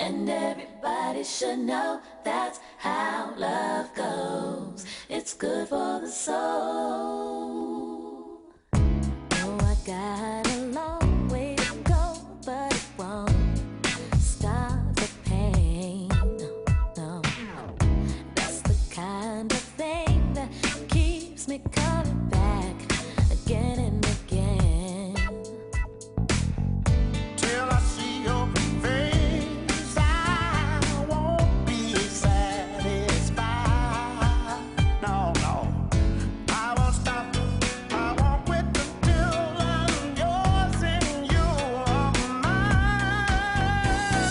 And everybody should know that's how love goes. It's good for the soul. Oh, I got a long way to go, but it won't stop the pain. No, that's the kind of thing that keeps me coming back again and again. Till I see your face, I won't be satisfied. No, no, I won't stop. I won't quit until I'm yours and you're mine.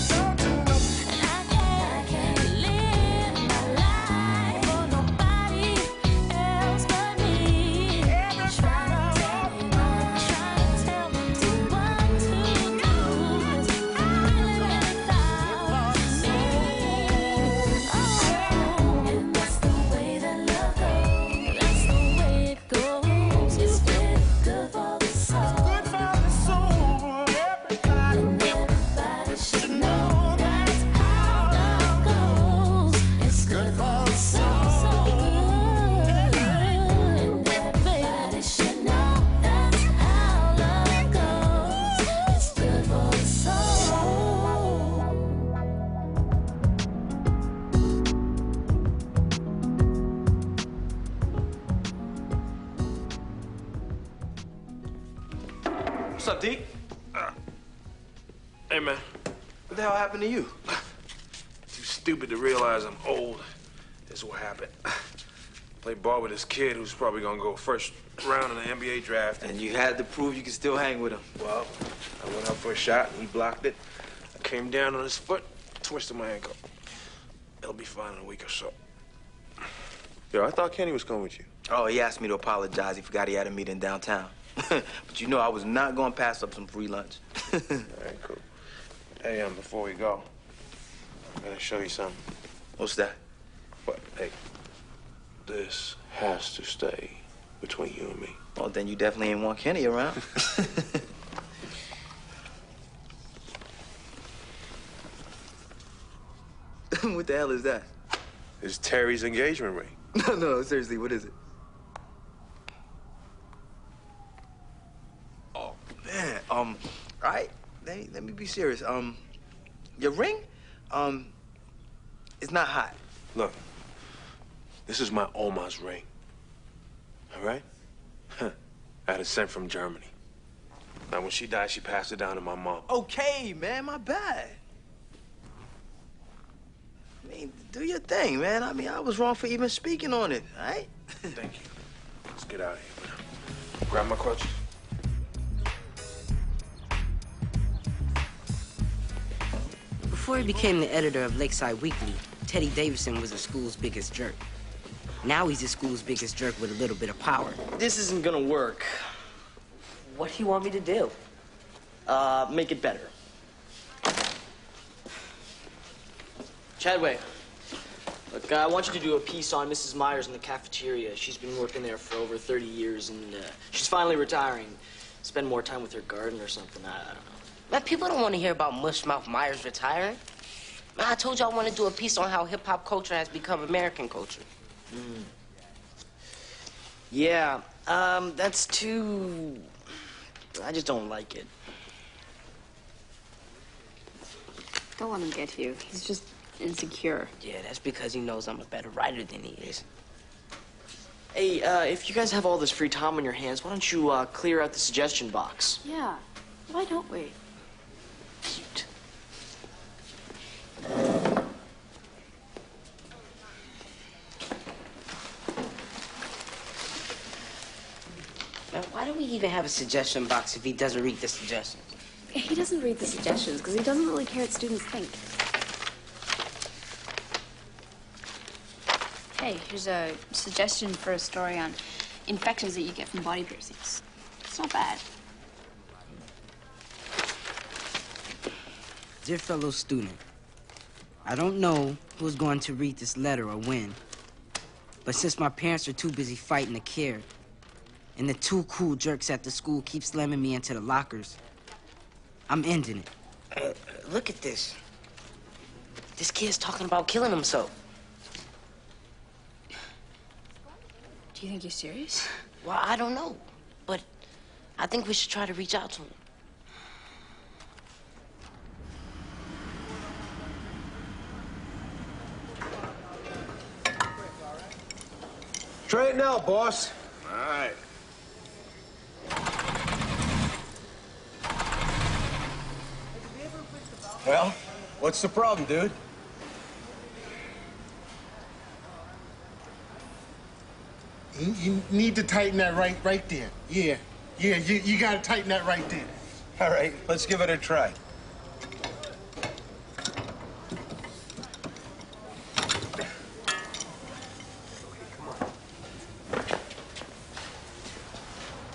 Don't you know? And I can't live my life for nobody else but me. Try to tell me what to do. It's really thought me. Oh, and that's the way that love goes. That's the way it goes. It's really good for the soul. Good for the soul, everybody. And everybody should know that's how love goes. It's good for the soul. So good. And everybody should know that's how love goes. It's good for the soul. What's up, D? Hey, man. What the hell happened to you? Too stupid to realize I'm old. Is what happened. Played ball with this kid who's probably gonna go first round in the NBA draft. And you had to prove you could still hang with him. Well, I went up for a shot and he blocked it. I came down on his foot, twisted my ankle. It'll be fine in a week or so. Yo, I thought Kenny was coming with you. Oh, he asked me to apologize. He forgot he had a meeting downtown. But you know I was not going to pass up some free lunch. All right, cool. Hey, before we go, I'm gonna show you something. What's that? What? Hey, this has to stay between you and me. Well, then you definitely ain't want Kenny around. What the hell is that? It's Teri's engagement ring. No, seriously, what is it? Oh, man. All right, let me be serious. Your ring, it's not hot. Look, this is my Oma's ring. All right? I had it sent from Germany. Now, when she died, she passed it down to my mom. Okay, man, my bad. I mean, do your thing, man. I mean, I was wrong for even speaking on it, all right? Thank you. Let's get out of here. Grab my crutches. Before he became the editor of Lakeside Weekly, Teddy Davidson was the school's biggest jerk. Now he's the school's biggest jerk with a little bit of power. This isn't gonna work. What do you want me to do? Make it better. Chadway, look, I want you to do a piece on Mrs. Myers in the cafeteria. She's been working there for over 30 years, and she's finally retiring. Spend more time with her garden or something. I don't know. Man, people don't want to hear about Mushmouth Myers retiring. Man, I told you I want to do a piece on how hip-hop culture has become American culture. Yeah, that's too... I just don't like it. Don't let him get to you. He's just insecure. Yeah, that's because he knows I'm a better writer than he is. Hey, if you guys have all this free time on your hands, why don't you clear out the suggestion box? Yeah. Why don't we? Cute. Man, why do we even have a suggestion box if he doesn't read the suggestions? He doesn't read the suggestions because he doesn't really care what students think. Hey, here's a suggestion for a story on infections that you get from body piercings. It's not bad. Dear fellow student, I don't know who's going to read this letter or when, but since my parents are too busy fighting the care, and the two cool jerks at the school keep slamming me into the lockers, I'm ending it. Look at this. This kid's talking about killing himself. Do you think you're serious? Well, I don't know, but I think we should try to reach out to him. Straighten out, boss. All right. Well, what's the problem, dude? You need to tighten that right there. Yeah, you gotta tighten that right there. All right, let's give it a try.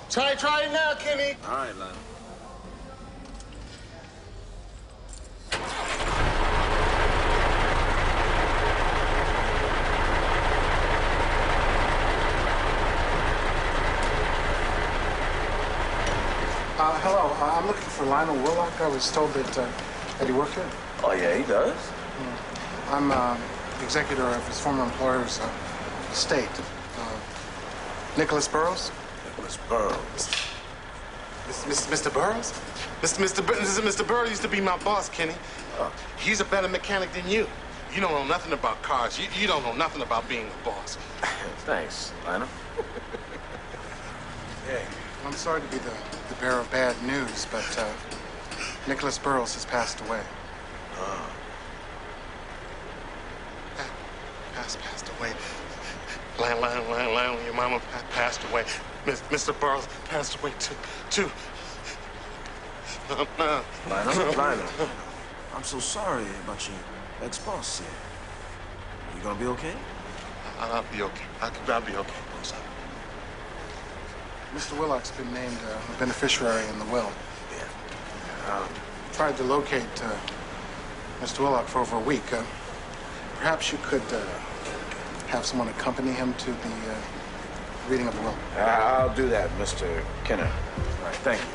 Try it now, Kenny. All right, Lionel. Hello, I'm looking for Lionel Willock. I was told that he worked here. Oh, yeah, he does. I'm executor of his former employer's estate. Nicholas Burroughs? Nicholas Burroughs. Mr. Burroughs? Mr. Burroughs used to be my boss, Kenny. He's a better mechanic than you. You don't know nothing about cars. You don't know nothing about being a boss. Thanks, Lionel. Hey, I'm sorry to be the bearer of bad news, but Nicholas Burroughs has passed away. Passed away. Lionel, your mama passed away. Mr. Burroughs passed away too. Lionel, I'm so sorry about your ex-boss here. You gonna be okay? I'll be okay. I'll be okay. Mr. Willock's been named a beneficiary in the will. Yeah. Tried to locate Mr. Willock for over a week. Perhaps you could have someone accompany him to the reading of the will. I'll do that, Mr. Kenner. All right, thank you.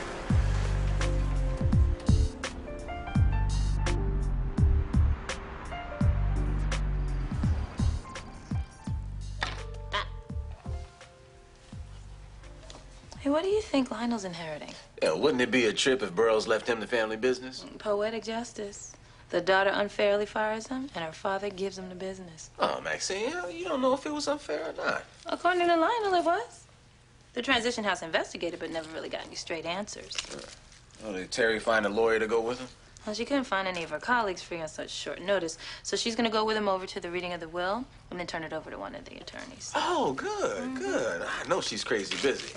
Hey, what do you think Lionel's inheriting? Yeah, wouldn't it be a trip if Burroughs left him the family business? Poetic justice. The daughter unfairly fires him, and her father gives him the business. Oh, Maxine, you don't know if it was unfair or not. According to Lionel, it was. The transition house investigated, but never really got any straight answers. Oh, did Teri find a lawyer to go with him? Well, she couldn't find any of her colleagues free on such short notice, so she's going to go with him over to the reading of the will and then turn it over to one of the attorneys. Oh, good, good. I know she's crazy busy.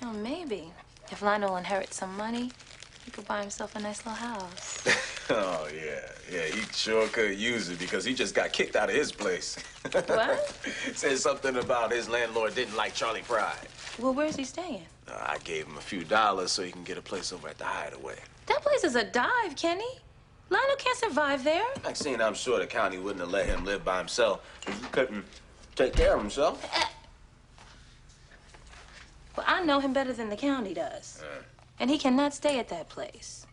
You know, maybe if Lionel inherits some money, he could buy himself a nice little house. Oh, yeah, he sure could use it because he just got kicked out of his place. What? Said something about his landlord didn't like Charlie Pride. Well, where's he staying? I gave him a few dollars so he can get a place over at the Hideaway. That place is a dive, Kenny. Lionel can't survive there. Maxine, I'm sure the county wouldn't have let him live by himself if he couldn't take care of himself. Well, I know him better than the county does. And he cannot stay at that place.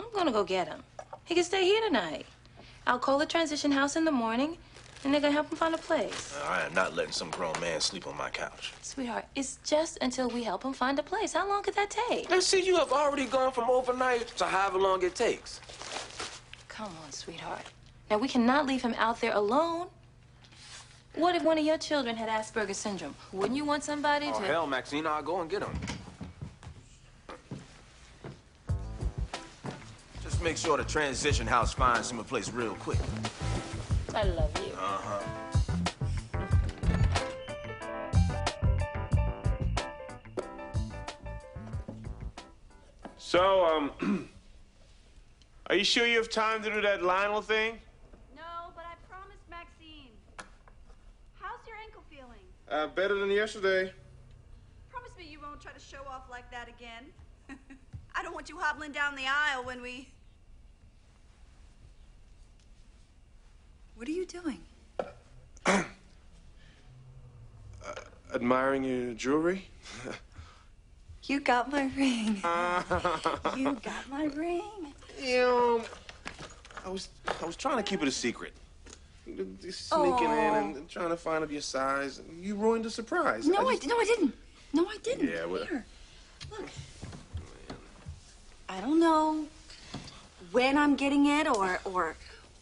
I'm gonna go get him. He can stay here tonight. I'll call the transition house in the morning, and they're gonna help him find a place. I am not letting some grown man sleep on my couch. Sweetheart, it's just until we help him find a place. How long could that take? Now, see, you have already gone from overnight to however long it takes. Come on, sweetheart. Now, we cannot leave him out there alone. What if one of your children had Asperger's syndrome? Wouldn't you want somebody to... Oh, hell, Maxine, I'll go and get him. Just make sure the transition house finds him a place real quick. I love you. Uh-huh. So, are you sure you have time to do that Lionel thing? No, but I promised Maxine. How's your ankle feeling? Better than yesterday. Promise me you won't try to show off like that again. I don't want you hobbling down the aisle when we... What are you doing? Admiring your jewelry? You got my ring. You got my ring. I was trying to keep it a secret. Just sneaking in and trying to find out your size. You ruined the surprise. No, I didn't. No, I didn't. Yeah, well. Here, look. I don't know when I'm getting it or Well,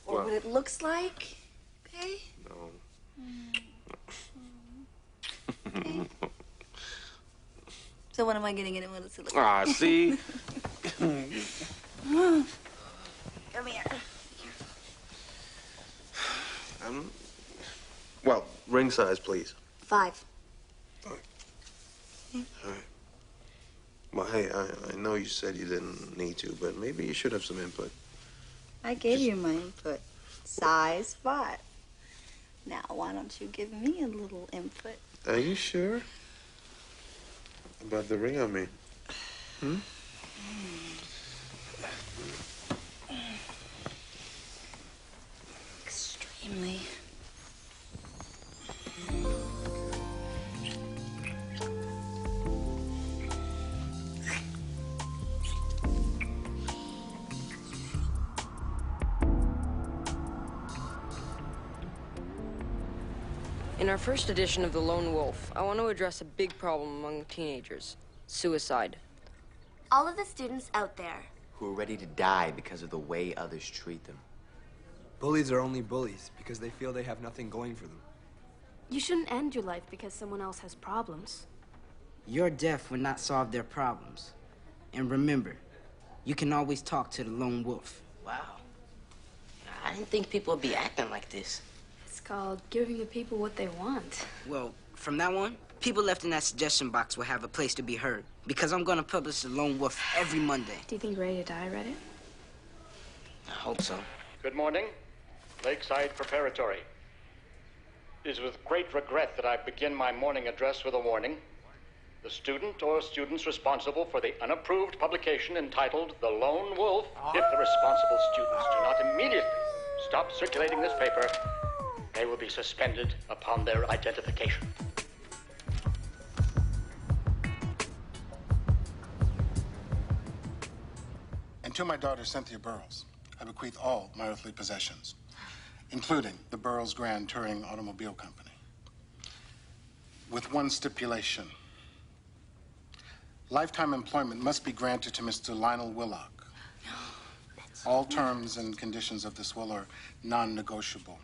what it looks like. Okay? No. Okay. So when am I getting it and what does it look Ah, like? see? Come here. Well, ring size, please. 5. All right. Well, hey, I know you said you didn't need to, but maybe you should have some input. I gave you my input. Size 5. Now, why don't you give me a little input? Are you sure? About the ring on me? Hmm? Extremely. In our first edition of The Lone Wolf, I want to address a big problem among teenagers: suicide. All of the students out there who are ready to die because of the way others treat them. Bullies are only bullies because they feel they have nothing going for them. You shouldn't end your life because someone else has problems. Your death would not solve their problems. And remember, you can always talk to the lone wolf. Wow. I didn't think people would be acting like this. It's called giving the people what they want. Well, from now on, people left in that suggestion box will have a place to be heard, because I'm gonna publish the Lone Wolf every Monday. Do you think Ready to Die read it? I hope so. Good morning. Lakeside Preparatory. It is with great regret that I begin my morning address with a warning. The student or students responsible for the unapproved publication entitled The Lone Wolf, if the responsible students do not immediately stop circulating this paper, they will be suspended upon their identification. And to my daughter, Cynthia Burrows, I bequeath all my earthly possessions, including the Burrows Grand Touring Automobile Company, with one stipulation. Lifetime employment must be granted to Mr. Lionel Willock. All terms and conditions of this will are non-negotiable.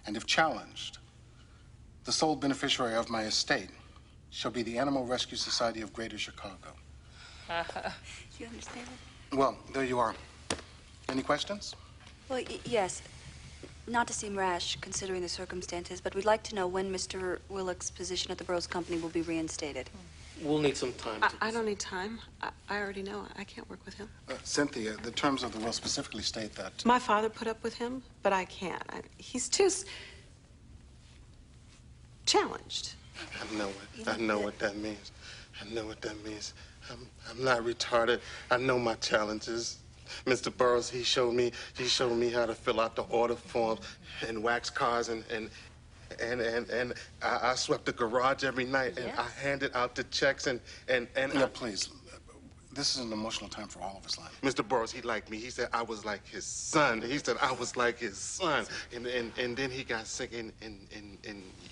And if challenged, the sole beneficiary of my estate shall be the Animal Rescue Society of Greater Chicago. Do you understand? Well, there you are. Any questions? Well, yes. Not to seem rash, considering the circumstances, but we'd like to know when Mr. Willock's position at the Burrows Company will be reinstated. We'll need some time. I don't need time. I already know. I can't work with him. Cynthia, the terms of the will specifically state that... My father put up with him, but I can't. He's too challenged. I know what that means. I know what that means. I'm not retarded. I know my challenges. Mr. Burrows, he showed me how to fill out the order forms and wax cars and I swept the garage every night and I handed out the checks and yeah, please. This is an emotional time for all of us, Lionel. Mr. Burrows, he liked me. He said I was like his son. He said I was like his son. And then he got sick and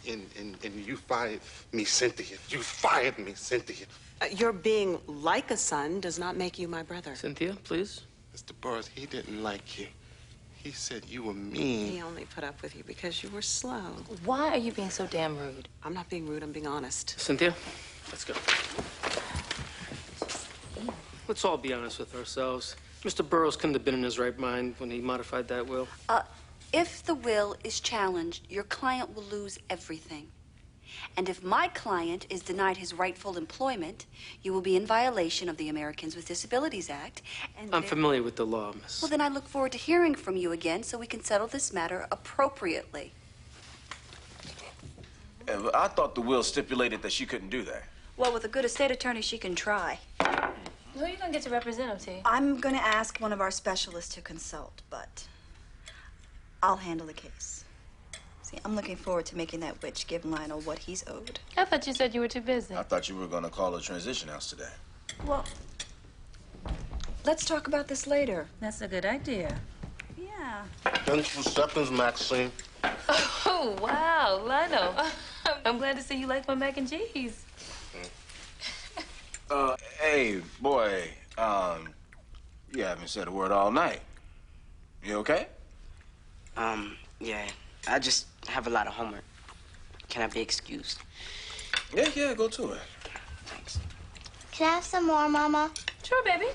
you fired me, Cynthia. You fired me, Cynthia. Your being like a son does not make you my brother. Cynthia, please. Mr. Burrows, he didn't like you. He said you were mean. He only put up with you because you were slow. Why are you being so damn rude? I'm not being rude, I'm being honest. Cynthia, let's go. Let's all be honest with ourselves. Mr. Burrows couldn't have been in his right mind when he modified that will. If the will is challenged, your client will lose everything. And if my client is denied his rightful employment, you will be in violation of the Americans with Disabilities Act. And I'm familiar with the law, miss. Well, then I look forward to hearing from you again so we can settle this matter appropriately. I thought the will stipulated that she couldn't do that. Well, with a good estate attorney, she can try. Who are you gonna get to represent him, T? I'm gonna ask one of our specialists to consult, but I'll handle the case. See, I'm looking forward to making that witch give Lionel what he's owed. I thought you said you were too busy. I thought you were gonna call a transition house today. Well, let's talk about this later. That's a good idea. Yeah. Yeah. 10 seconds, Maxine. Oh, wow, Lionel. I'm glad to see you like my mac and cheese. Hey, boy, you haven't said a word all night. You okay? Yeah, I just have a lot of homework. Can I be excused? Yeah, go to it. Thanks. Can I have some more, Mama? Sure, baby.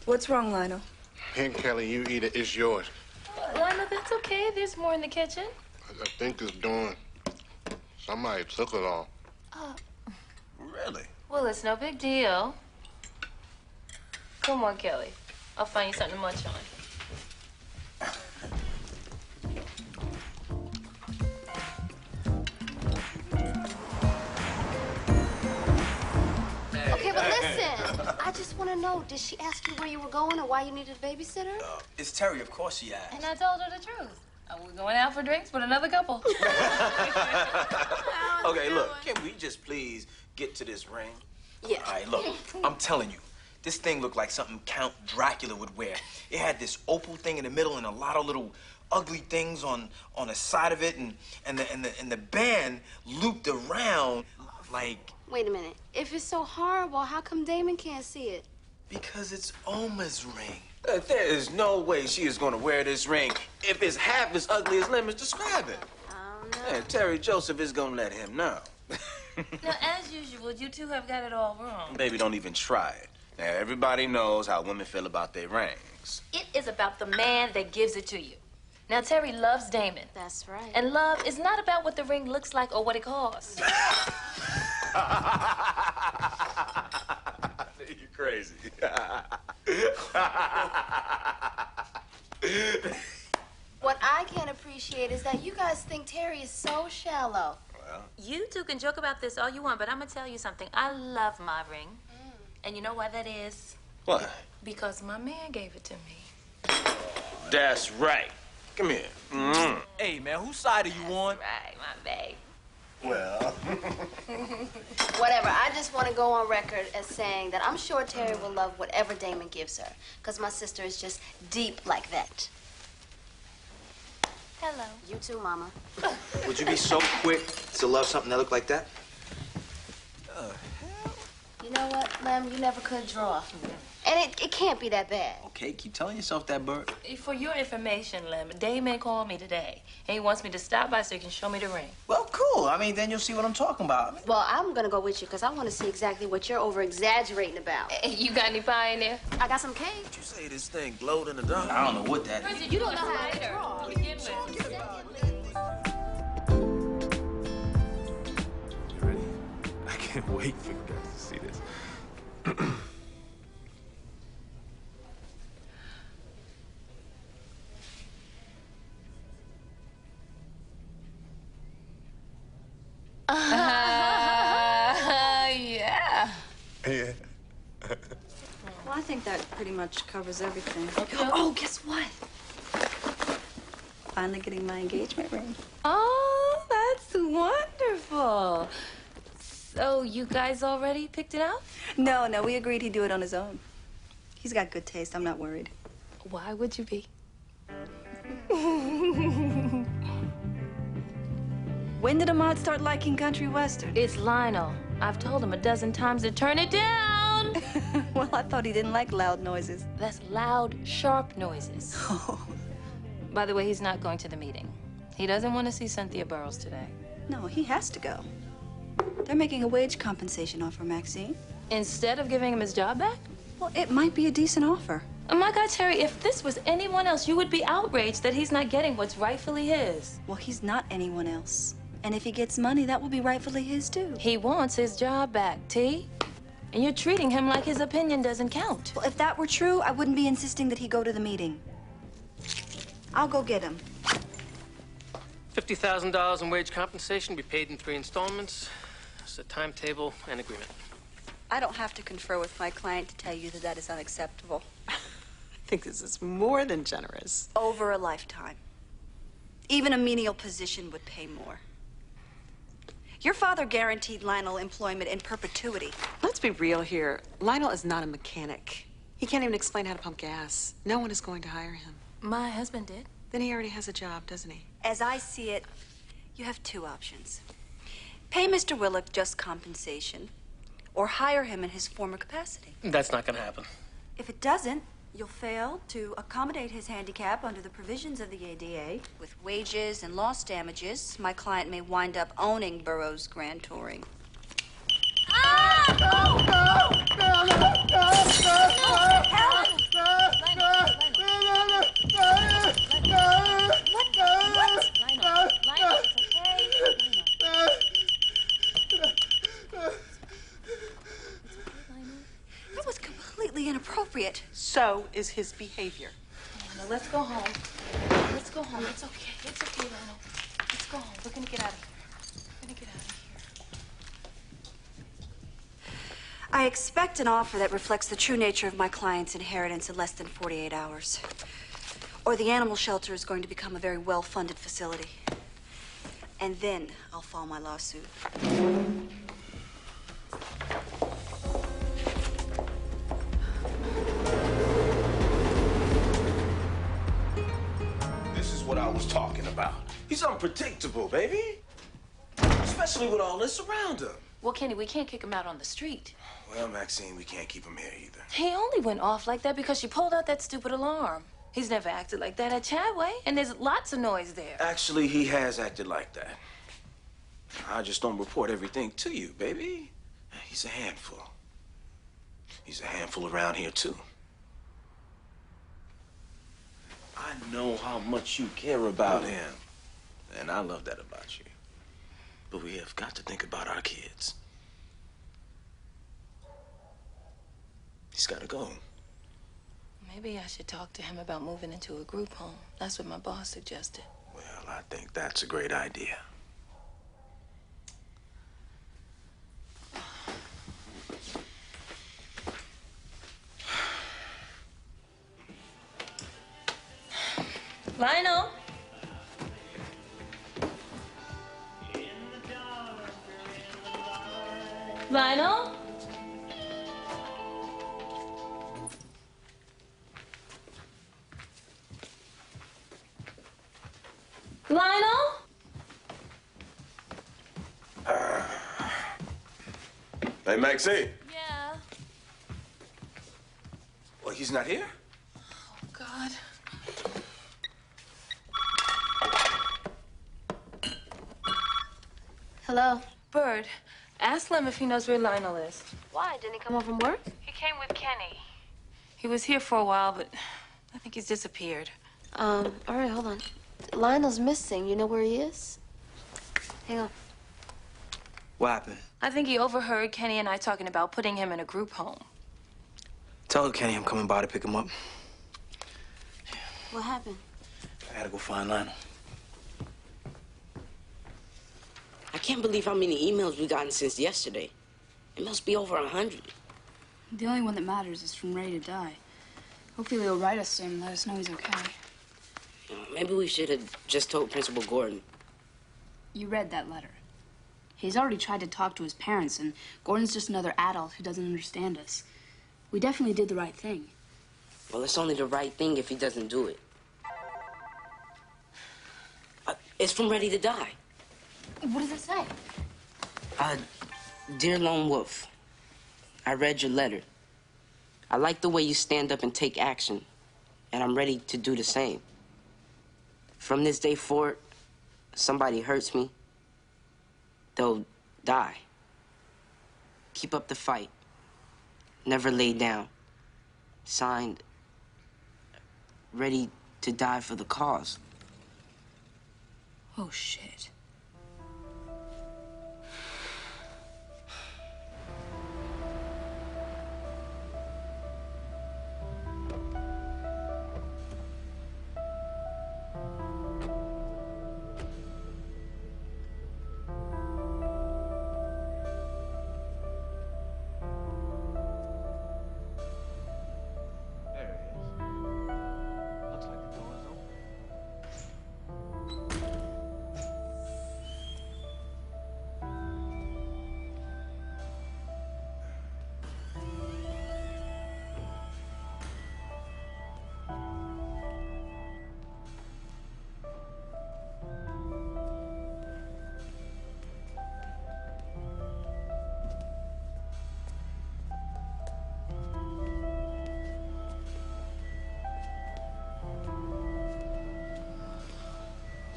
What's wrong, Lionel? Here, Kelly, you eat it. It's yours. Lionel, that's okay. There's more in the kitchen. I think it's done. Somebody took it all. Really? Well, it's no big deal. Come on, Kelly. I'll find you something to munch on. Okay, but listen. I just want to know, did she ask you where you were going or why you needed a babysitter? It's Teri, of course she asked. And I told her the truth. We're going out for drinks with another couple. Okay, look, can we just please get to this ring? Yeah. All right, look, I'm telling you, this thing looked like something Count Dracula would wear. It had this opal thing in the middle and a lot of little ugly things on the side of it, and the band looped around like... Wait a minute. If it's so horrible, how come Damon can't see it? Because it's Oma's ring. There is no way she is going to wear this ring if it's half as ugly as Lemons describe it. Yeah, Terry Joseph is going to let him know. Now, as usual, you two have got it all wrong. Baby, don't even try it. Now, everybody knows how women feel about their rings. It is about the man that gives it to you. Now, Teri loves Damon. That's right. And love is not about what the ring looks like or what it costs. You're crazy. What I can't appreciate is that you guys think Teri is so shallow. Well, You two can joke about this all you want, but I'm going to tell you something. I love my ring. And you know why that is? what? Because my man gave it to me. That's right. Come here. Hey, man, whose side are you on? Right, my babe. Well. Whatever. I just want to go on record as saying that I'm sure Teri will love whatever Damon gives her. Because my sister is just deep like that. Hello. You too, Mama. Would you be so quick to love something that looked like that? You know what, Lem? You never could draw. And it can't be that bad. Okay, keep telling yourself that, Bert. For your information, Lem, Damon called me today, and he wants me to stop by so he can show me the ring. Well, cool. I mean, then you'll see what I'm talking about. Well, I'm going to go with you because I want to see exactly what you're over-exaggerating about. You got any pie in there? I got some cake. You say this thing glowed in the dark? I don't know what that is. You don't know how to draw. To begin with. You ready? I can't wait for you guys to see this. Yeah. Yeah. Well, I think that pretty much covers everything. Okay. Oh, guess what? Finally getting my engagement ring. Oh, that's wonderful. So you guys already picked it out? No, we agreed he'd do it on his own. He's got good taste. I'm not worried. Why would you be? When did Ahmad start liking country western? It's Lionel. I've told him a dozen times to turn it down. Well, I thought he didn't like loud noises. That's loud, sharp noises. By the way, he's not going to the meeting. He doesn't want to see Cynthia Burrows today. No, he has to go. They're making a wage compensation offer, Maxine. Instead of giving him his job back? Well, it might be a decent offer. Oh my God, Teri, if this was anyone else, you would be outraged that he's not getting what's rightfully his. Well, he's not anyone else. And if he gets money, that will be rightfully his too. He wants his job back, T. And you're treating him like his opinion doesn't count. Well, if that were true, I wouldn't be insisting that he go to the meeting. I'll go get him. $50,000 in wage compensation to be paid in 3 installments. It's a timetable and agreement. I don't have to confer with my client to tell you that that is unacceptable. I think this is more than generous. Over a lifetime. Even a menial position would pay more. Your father guaranteed Lionel employment in perpetuity. Let's be real here. Lionel is not a mechanic. He can't even explain how to pump gas. No one is going to hire him. My husband did. Then he already has a job, doesn't he? As I see it, you have two options. Pay Mr. Willock just compensation, or hire him in his former capacity. That's not gonna happen. If it doesn't, you'll fail to accommodate his handicap under the provisions of the ADA. With wages and loss damages, my client may wind up owning Burroughs Grand Touring. That was completely inappropriate. So is his behavior. Now let's go home. Let's go home. It's okay. It's okay, Lionel. Let's go home. We're gonna get out of here. We're gonna get out of here. I expect an offer that reflects the true nature of my client's inheritance in less than 48 hours. Or the animal shelter is going to become a very well-funded facility. And then I'll file my lawsuit. This is what I was talking about. He's unpredictable, baby. Especially with all this around him. Well, Kenny, we can't kick him out on the street. Well, Maxine, we can't keep him here either. He only went off like that because she pulled out that stupid alarm. He's never acted like that at Chadway, and there's lots of noise there. Actually, he has acted like that. I just don't report everything to you, baby. He's a handful. He's a handful around here, too. I know how much you care about him, and I love that about you. But we have got to think about our kids. He's got to go. Maybe I should talk to him about moving into a group home. That's what my boss suggested. Well, I think that's a great idea. Lionel? Lionel? Lionel? Hey, Maxine. Yeah. Well, he's not here? Oh, God. Hello? Bird, ask Lem if he knows where Lionel is. Why? Didn't he come home from work? He came with Kenny. He was here for a while, but I think he's disappeared. All right, hold on. Lionel's missing. You know where he is? Hang on. What happened? I think he overheard Kenny and I talking about putting him in a group home. Tell Kenny I'm coming by to pick him up. What happened? I gotta go find Lionel. I can't believe how many emails we've gotten since yesterday. It must be over 100. The only one that matters is from Ready to Die. Hopefully he'll write us soon and let us know he's okay. Maybe we should have just told Principal Gordon. You read that letter. He's already tried to talk to his parents, and Gordon's just another adult who doesn't understand us. We definitely did the right thing. Well, it's only the right thing if he doesn't do it. It's from Ready to Die. What does it say? Dear Lone Wolf, I read your letter. I like the way you stand up and take action, and I'm ready to do the same. From this day forward, somebody hurts me, they'll die. Keep up the fight. Never lay down. Signed, Ready to Die for the cause. Oh, shit.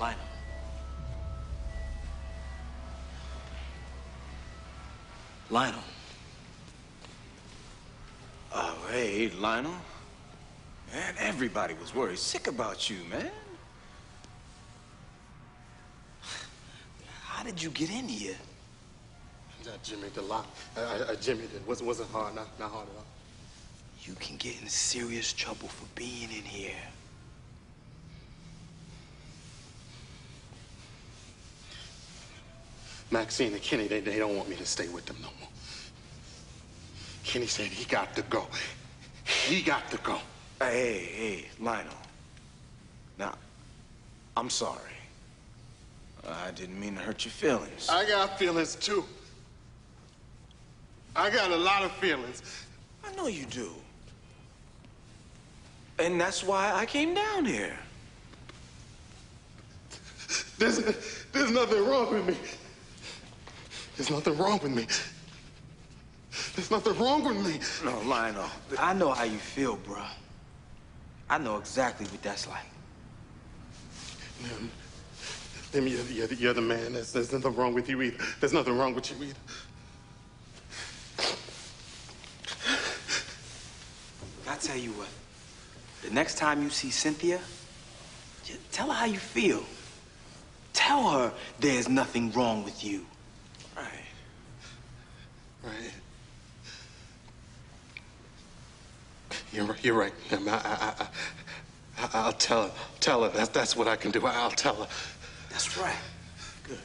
Lionel. Lionel. Oh, hey, Lionel. Man, everybody was worried sick about you, man. How did you get in here? Jimmy, the lock. Jimmy, it wasn't hard, not hard at all. You can get in serious trouble for being in here. Maxine and Kenny, they don't want me to stay with them no more. Kenny said he got to go. He got to go. Hey, Lionel. Now, I'm sorry. I didn't mean to hurt your feelings. I got feelings, too. I got a lot of feelings. I know you do. And that's why I came down here. There's nothing wrong with me. There's nothing wrong with me. There's nothing wrong with me. No, Lionel. I know how you feel, bruh. I know exactly what that's like. You're the man. There's nothing wrong with you either. There's nothing wrong with you either. I tell you what, the next time you see Cynthia, just tell her how you feel. Tell her there's nothing wrong with you. Right. You're right. I'll tell her. Tell her. That's what I can do. I'll tell her. That's right. Good.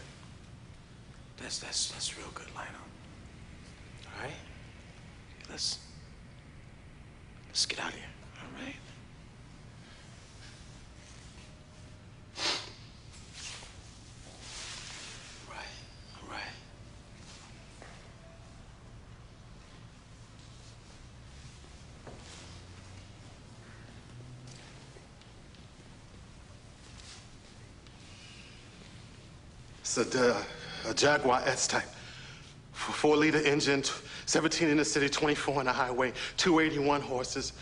That's real good, Lionel. All right? Let's get out of here, all right? All right. It's a Jaguar S-Type. 4-liter engine, 17 in the city, 24 on the highway, 281 horses.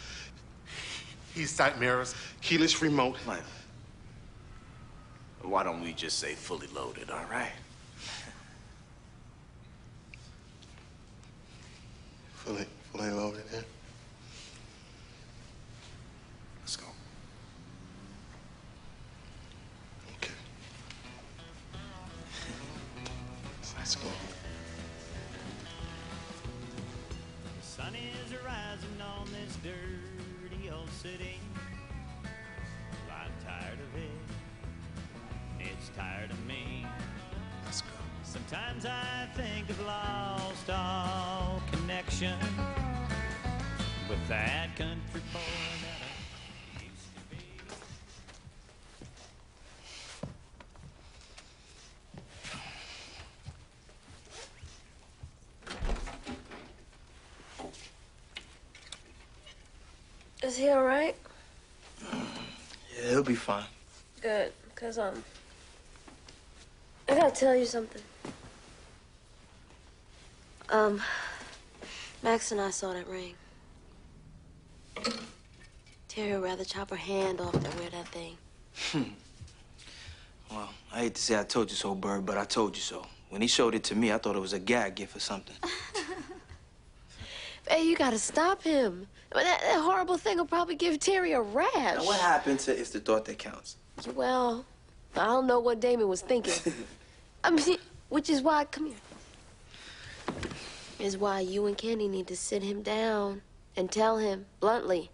East side mirrors, keyless remote. Lionel, why don't we just say fully loaded, all right? Fully loaded, yeah. Let's go. Okay. Let's go. The sun is rising on this dirty old city. Well, I'm tired of it. It's tired of me. Let's go. Sometimes I think I've lost all connection with that country boy that I used to be. Is he all right? Yeah, he'll be fine. Good, because, I gotta tell you something. Max and I saw that ring. Teri would rather chop her hand off than wear that thing. Well, I hate to say I told you so, Bird, but I told you so. When he showed it to me, I thought it was a gag gift or something. Hey, you gotta stop him. I mean, that horrible thing will probably give Teri a rash. Now, what happens is the thought that counts. Well, I don't know what Damon was thinking. I mean, which is why, come here. Is why you and Kenny need to sit him down and tell him bluntly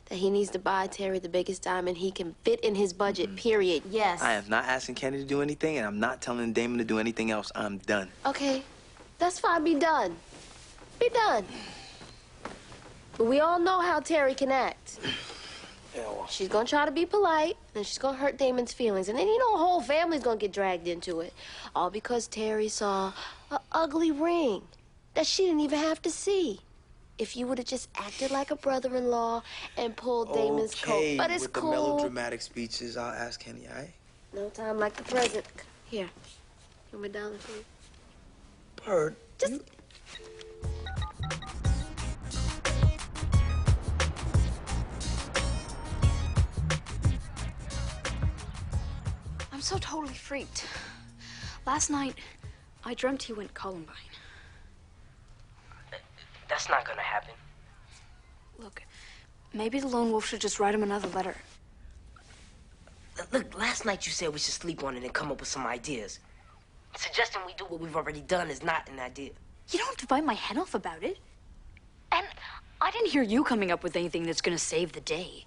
that he needs to buy Teri the biggest diamond he can fit in his budget, period. Yes. I am not asking Kenny to do anything, and I'm not telling Damon to do anything else. I'm done. Okay, that's fine. Be done. Be done. But we all know how Teri can act. Yeah, well. She's gonna try to be polite, and she's gonna hurt Damon's feelings. And then, you know, the whole family's gonna get dragged into it. All because Teri saw an ugly ring that she didn't even have to see. If you would have just acted like a brother-in-law and pulled Damon's coat. But it's with cool. the melodramatic speeches, I'll ask Kenny, all right? No time like the present. Here. Give me $1 for you. Bird. Just... so totally freaked. Last night, I dreamt he went Columbine. That's not gonna happen. Look, maybe the lone wolf should just write him another letter. Look, last night you said we should sleep on it and come up with some ideas. Suggesting we do what we've already done is not an idea. You don't have to bite my head off about it. And I didn't hear you coming up with anything that's gonna save the day.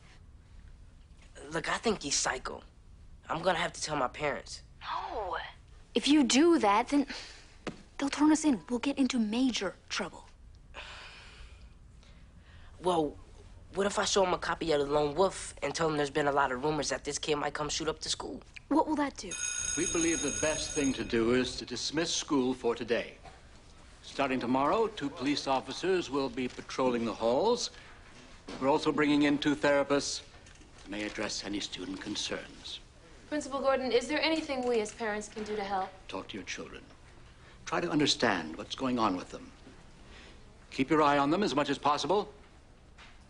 Look, I think he's psycho. I'm gonna have to tell my parents. No. If you do that, then they'll turn us in. We'll get into major trouble. Well, what if I show him a copy of The Lone Wolf and tell him there's been a lot of rumors that this kid might come shoot up the school? What will that do? We believe the best thing to do is to dismiss school for today. Starting tomorrow, 2 police officers will be patrolling the halls. We're also bringing in 2 therapists who may address any student concerns. Principal Gordon, is there anything we as parents can do to help? Talk to your children. Try to understand what's going on with them. Keep your eye on them as much as possible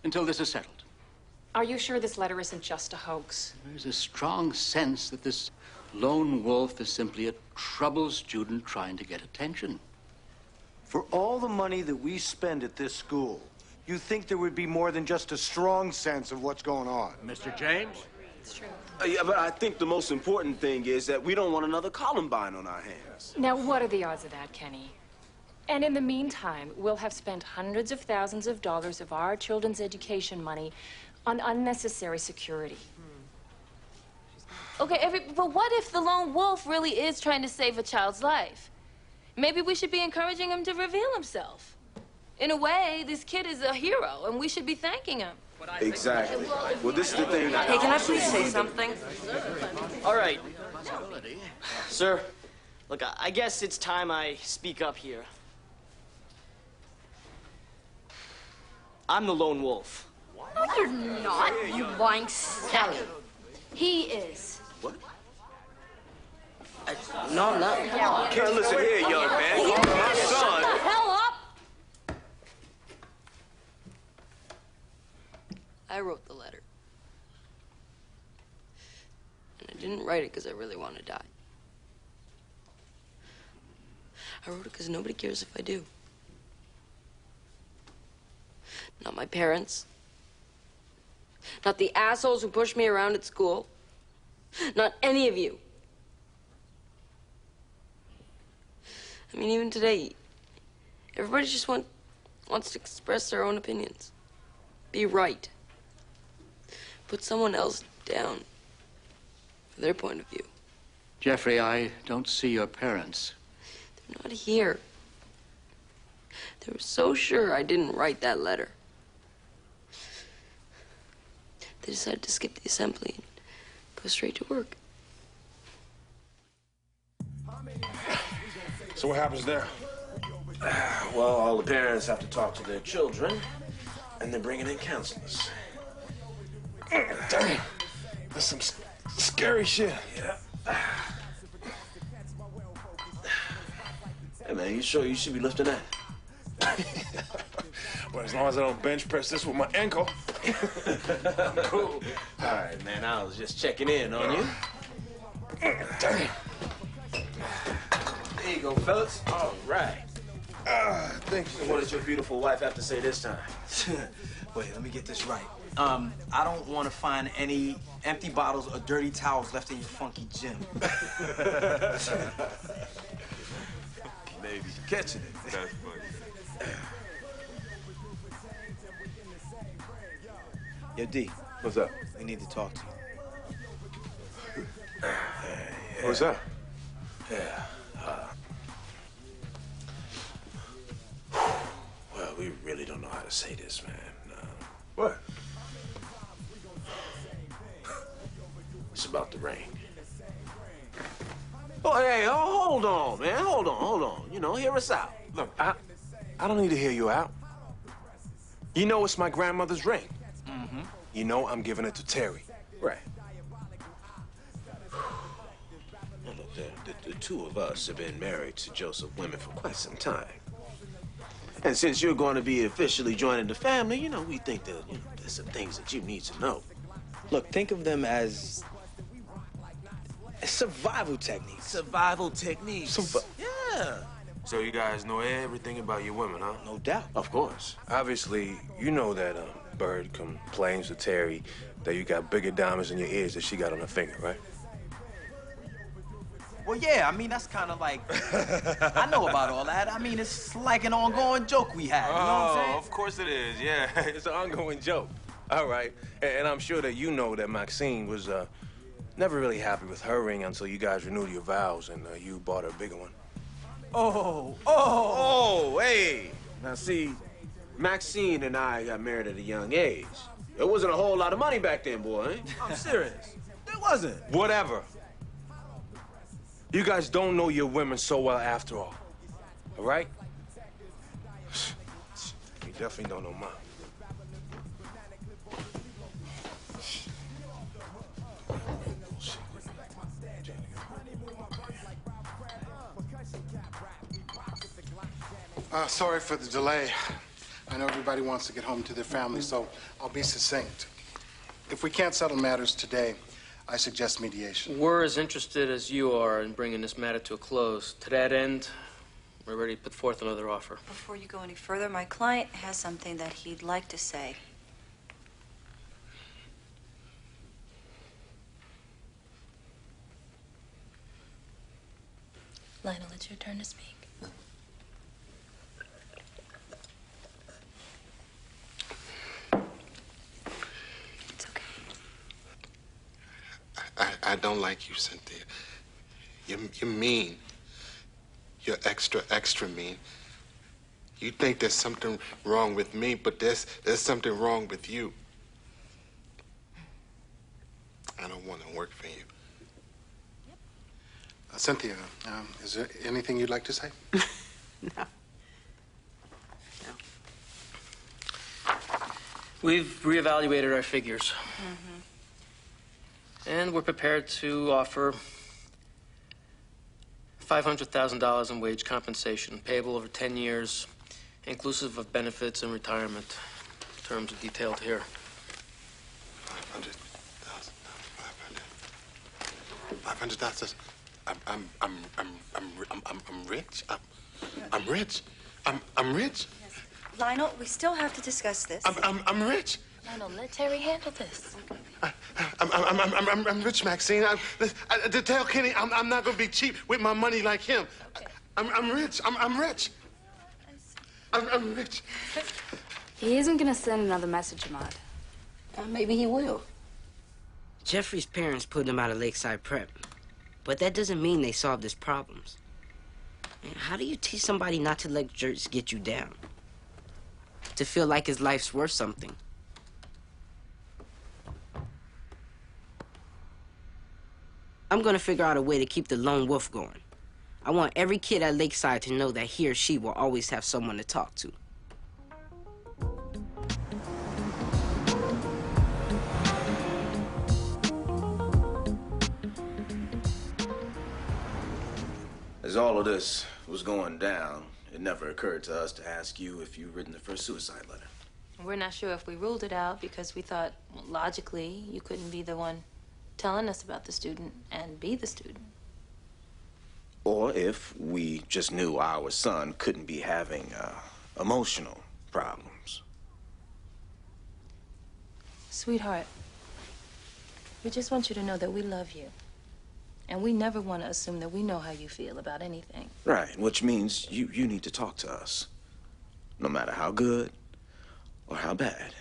until this is settled. Are you sure this letter isn't just a hoax? There's a strong sense that this lone wolf is simply a troubled student trying to get attention. For all the money that we spend at this school, you think there would be more than just a strong sense of what's going on? Mr. James? It's true. Yeah, but I think the most important thing is that we don't want another Columbine on our hands. Now, what are the odds of that, Kenny? And in the meantime, we'll have spent hundreds of thousands of dollars of our children's education money on unnecessary security. Okay, but what if the lone wolf really is trying to save a child's life? Maybe we should be encouraging him to reveal himself. In a way, this kid is a hero, and we should be thanking him. Exactly. Well, this is the thing. Hey, can I please say something? All right. Sir, look, I guess it's time I speak up here. I'm the lone wolf. No, you're not, you lying sack. He is. What? No, I'm not. Okay, listen here, young man. My son. Shut the hell up! I wrote the letter. And I didn't write it because I really want to die. I wrote it because nobody cares if I do. Not my parents. Not the assholes who push me around at school. Not any of you. I mean, even today, everybody just wants to express their own opinions. Be right. Put someone else down for their point of view. Jeffrey, I don't see your parents. They're not here. They were so sure I didn't write that letter. They decided to skip the assembly and go straight to work. So what happens now? Well, all the parents have to talk to their children, and they're bringing in counselors. Damn, that's some scary shit. Yeah. Hey, man, you sure you should be lifting that? Well, as long as I don't bench press this with my ankle. Cool. All right, man, I was just checking in on you. Damn. There you go, fellas. All right. Thank you. What does your beautiful wife have to say this time? Wait, let me get this right. I don't want to find any empty bottles or dirty towels left in your funky gym. Maybe catching it. That's funny. Yo, D. What's up? We need to talk to you. What's up? Yeah. Well, we really don't know how to say this, man. What? It's about the ring. Oh, hey, hold on, man. Hold on. You know, hear us out. Look, I don't need to hear you out. You know it's my grandmother's ring. Mm-hmm. You know I'm giving it to Teri. Right. Now, look, the two of us have been married to Joseph Women for quite some time. And since you're going to be officially joining the family, you know, we think that, you know, there's some things that you need to know. Look, think of them as Survival techniques. Survival techniques. Yeah. So you guys know everything about your women, huh? No doubt. Of course. Obviously, you know that Bird complains to Teri that you got bigger diamonds in your ears than she got on her finger, right? Well, yeah, I mean, that's kind of like, I know about all that. I mean, it's like an ongoing joke we had, you know what I'm saying? Of course it is, yeah. It's an ongoing joke. All right. And I'm sure that you know that Maxine was never really happy with her ring until you guys renewed your vows and you bought her a bigger one. Oh, hey. Now, see, Maxine and I got married at a young age. There wasn't a whole lot of money back then, boy. Eh? I'm serious. There wasn't. Whatever. You guys don't know your women so well after all right? You definitely don't know mine. Sorry for the delay. I know everybody wants to get home to their families, so I'll be succinct. If we can't settle matters today, I suggest mediation. We're as interested as you are in bringing this matter to a close. To that end, we're ready to put forth another offer. Before you go any further, my client has something that he'd like to say. Lionel, it's your turn to speak. I don't like you, Cynthia. You're mean. You're extra mean. You think there's something wrong with me, but there's something wrong with you. I don't want to work for you. Cynthia, is there anything you'd like to say? No. We've reevaluated our figures. And we're prepared to offer $500,000 in wage compensation, payable over 10 years, inclusive of benefits and retirement. Terms are detailed here. 500,000. I'm rich. I'm rich. I'm rich. Yes. Lionel, we still have to discuss this. I'm rich. Lionel, let Teri handle this. I'm rich, Maxine. To tell Kenny, I'm not gonna be cheap with my money like him. Okay. I'm rich. I'm rich. I'm rich. He isn't gonna send another message, Ahmad. Maybe he will. Jeffrey's parents put him out of Lakeside Prep, but that doesn't mean they solved his problems. Man, how do you teach somebody not to let jerks get you down? To feel like his life's worth something? I'm gonna figure out a way to keep the lone wolf going. I want every kid at Lakeside to know that he or she will always have someone to talk to. As all of this was going down, it never occurred to us to ask you if you'd written the first suicide letter. We're not sure if we ruled it out because we thought, well, logically, you couldn't be the one telling us about the student and be the student. Or if we just knew our son couldn't be having emotional problems. Sweetheart, we just want you to know that we love you. And we never want to assume that we know how you feel about anything. Right, which means you need to talk to us. No matter how good or how bad.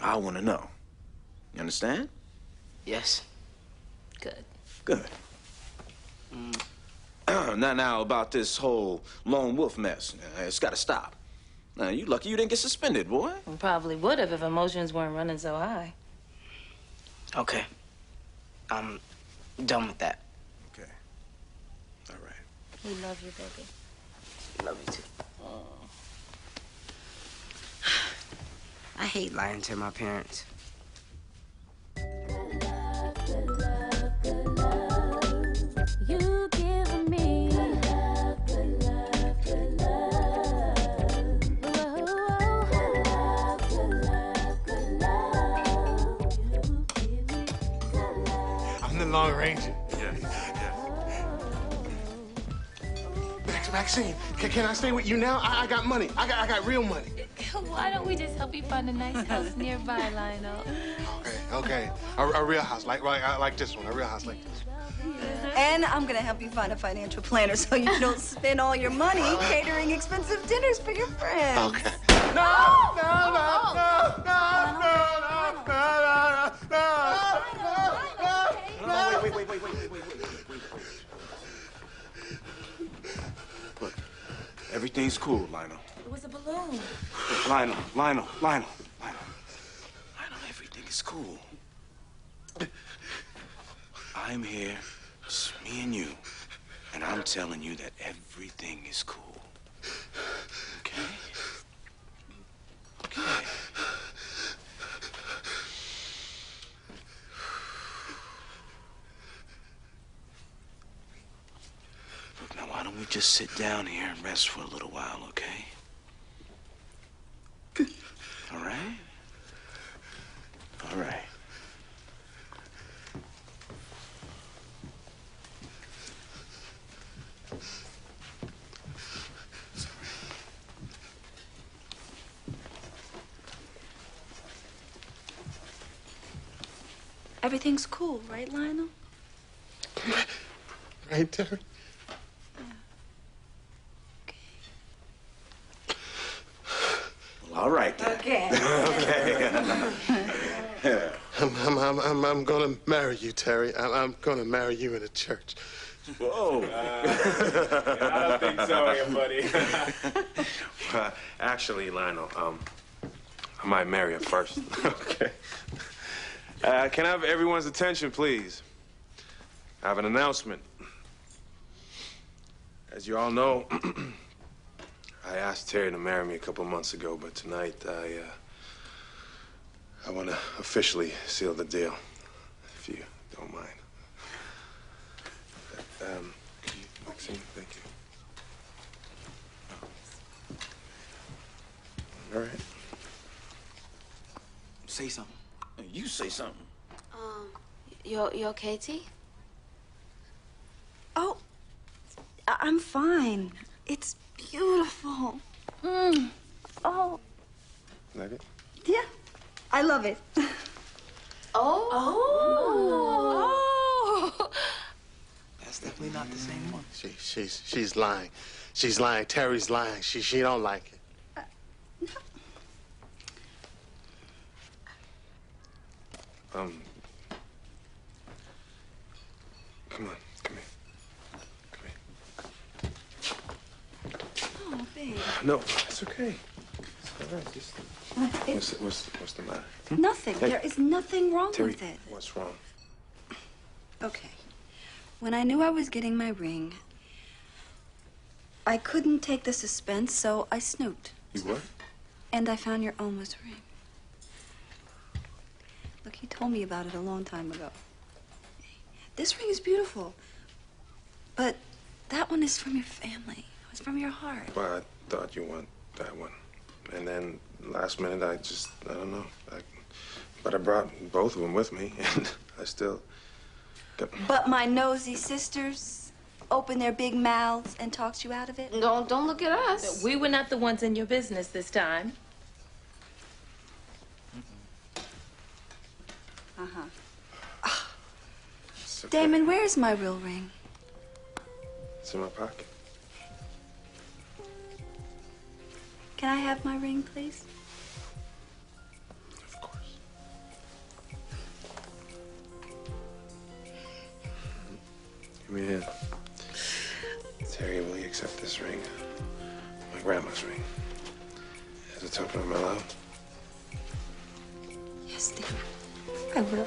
I want to know. You understand? Yes. Good. Good. Now about this whole lone wolf mess. It's got to stop. Now, you lucky you didn't get suspended, boy. We probably would have if emotions weren't running so high. Okay. I'm done with that. Okay. All right. We love you, baby. Love you too. I hate lying to my parents. You give me good love, good love. Whoa, good love, good love. You give me good love. I'm the Long Ranger. Yes, yes. Maxine, can I stay with you now? I got money. I got real money. Why don't we just help you find a nice house nearby, Lionel? Okay. A real house, like this one. A real house like this. And I'm gonna help you find a financial planner so you don't spend all your money catering expensive dinners for your friends. Okay. Wait. Look, everything's cool, Lionel. It was a balloon. Lionel, everything is cool. I'm here, it's me and you, and I'm telling you that everything is cool. Okay? Okay. Look, now why don't we just sit down here and rest for a little while, okay? All right? All right. Everything's cool, right, Lionel? Right, Teri? Well, all right then. Okay. Okay. I'm gonna marry you, Teri. I'm gonna marry you in a church. Whoa. I don't think so, here, buddy. Actually, Lionel, I might marry her first. Okay. Can I have everyone's attention, please? I have an announcement. As you all know, I asked Teri to marry me a couple months ago, but tonight I want to officially seal the deal, if you don't mind. Maxine, thank you. All right. Say something. You say something. You okay, T? Oh, I'm fine. It's beautiful. Oh. Like it? Yeah, I love it. Oh. That's definitely not the same one. She's lying. She's lying. Teri's lying. She don't like it. Come on, come here. Oh, babe. No, it's okay. It's all right. Just, what's the matter? Nothing. Hey. There is nothing wrong Teri, with it. what's wrong? Okay. When I knew I was getting my ring, I couldn't take the suspense, so I snooped. You what? And I found your Alma's ring. Look, he told me about it a long time ago. This ring is beautiful, but that one is from your family. It's from your heart. Well, I thought you want that one. And then last minute, I don't know. But I brought both of them with me, and I still got... But my nosy sisters open their big mouths and talked you out of it? Don't look at us. We were not the ones in your business this time. Uh-huh. It's okay. Damon, where's my real ring? It's in my pocket. Can I have my ring, please? Of course. Give me a hand. Teri, will you accept this ring? My grandma's ring. As a token of my love. Yes, dear. I will.